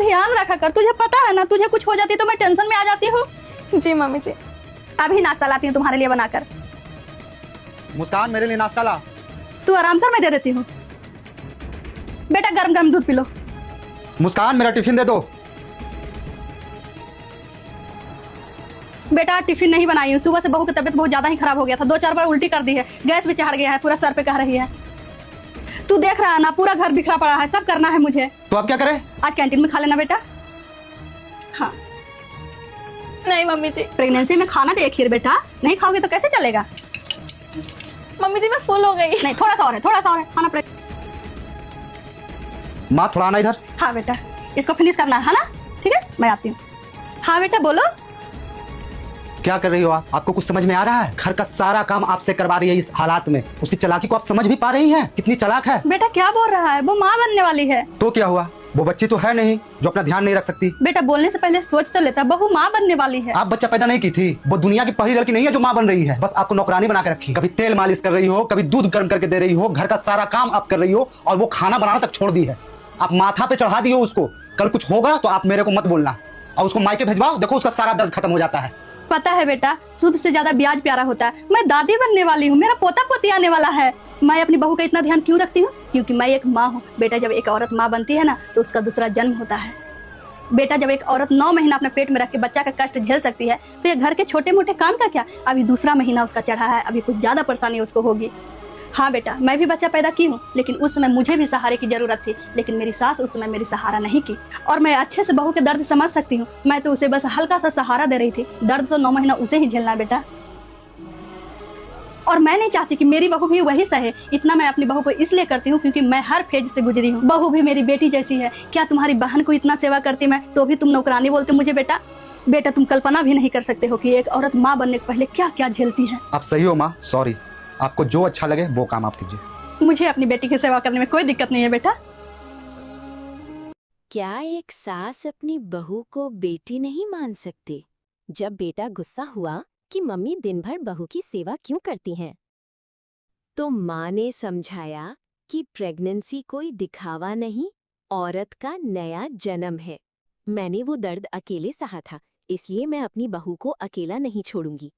ध्यान रखा कर, तुझे पता है ना तुझे कुछ हो जाती तो मैं टेंशन में आ जाती हूँ। जी मम्मी जी। अभी नाश्ता लाती हूँ तुम्हारे लिए बनाकर। मुस्कान मेरे लिए नाश्ता ला। तू आराम कर, मैं दे देती हूँ। बेटा गर्म गर्म दूध पी लो। मुस्कान मेरा टिफिन दे दो। बेटा टिफिन नहीं बनाई हूँ, सुबह से बहू की तबीयत बहुत ज्यादा ही खराब हो गया था, 2-4 बार उल्टी कर दी है, गैस भी चढ़ गया है, पूरा सर पे कह रही है। तू देख रहा है ना पूरा घर बिखरा पड़ा है, सब करना है मुझे। तो अब क्या करें? आज कैंटीन में खा लेना बेटा। हाँ नहीं मम्मी जी। प्रेगनेंसी में खाना तो एक ही है बेटा, नहीं खाओगे तो कैसे चलेगा। मम्मी जी मैं फुल हो गई। नहीं थोड़ा सा और है, थोड़ा सा और है, खाना पड़ेगा। माँ थोड़ा आना इधर। हाँ बेटा इसको फिनिश करना है ना, ठीक है मैं आती हूँ। हाँ बेटा बोलो। क्या कर रही हो आप? आपको कुछ समझ में आ रहा है? घर का सारा काम आपसे करवा रही है इस हालात में। उसकी चालाकी को आप समझ भी पा रही हैं? कितनी चालाक है। बेटा क्या बोल रहा है, वो माँ बनने वाली है। तो क्या हुआ, वो बच्ची तो है नहीं जो अपना ध्यान नहीं रख सकती। बेटा बोलने से पहले सोच तो लेता, बहू माँ बनने वाली है। आप बच्चा पैदा नहीं की थी, वो दुनिया की पहली लड़की नहीं है जो माँ बन रही है। बस आपको नौकरानी बना के रखी। कभी तेल मालिश कर रही हो, कभी दूध गर्म करके दे रही हो, घर का सारा काम आप कर रही हो और वो खाना बनाना तक छोड़ दी है। आप माथा पे चढ़ा दी हो उसको। कल कुछ होगा तो आप मेरे को मत बोलना और उसको मायके भेजवाओ, देखो उसका सारा दर्द खत्म हो जाता है। पता है बेटा सूद से ज्यादा ब्याज प्यारा होता है। मैं दादी बनने वाली हूँ, मेरा पोता पोती आने वाला है। मैं अपनी बहू का इतना ध्यान क्यों रखती हूँ? क्योंकि मैं एक माँ हूँ। बेटा जब एक औरत माँ बनती है ना तो उसका दूसरा जन्म होता है। बेटा जब एक औरत 9 महीना अपने पेट में रख के बच्चा का कष्ट झेल सकती है तो ये घर के छोटे मोटे काम का क्या। अभी दूसरा महीना उसका चढ़ा है, अभी कुछ ज्यादा परेशानी उसको होगी। हाँ बेटा मैं भी बच्चा पैदा की हूँ, लेकिन उस समय मुझे भी सहारे की जरूरत थी, लेकिन मेरी सास उस समय मेरी सहारा नहीं की। और मैं अच्छे से बहू के दर्द समझ सकती हूँ। मैं तो उसे बस हल्का सा सहारा दे रही थी, दर्द तो 9 महीना उसे ही झेलना बेटा। और मैं नहीं चाहती कि मेरी बहू भी वही सहे। इतना मैं अपनी बहू को इसलिए करती हूँ क्योंकि मैं हर फेज से गुजरी हूँ। बहू भी मेरी बेटी जैसी है। क्या तुम्हारी बहन को इतना सेवा करती मैं तो भी तुम नौकरानी बोलते मुझे बेटा। बेटा तुम कल्पना भी नहीं कर सकते हो कि एक औरत माँ बनने के पहले क्या क्या झेलती है। आप सही हो माँ, सॉरी। आपको जो अच्छा लगे वो काम आप कीजिए। मुझे अपनी बेटी की सेवा करने में कोई दिक्कत नहीं है बेटा। क्या एक सास अपनी बहू को बेटी नहीं मान सकती? जब बेटा गुस्सा हुआ कि मम्मी दिन भर बहू की सेवा क्यों करती हैं, तो माँ ने समझाया कि प्रेगनेंसी कोई दिखावा नहीं, औरत का नया जन्म है। मैंने वो दर्द अकेले सहा था, इसलिए मैं अपनी बहू को अकेला नहीं छोड़ूंगी।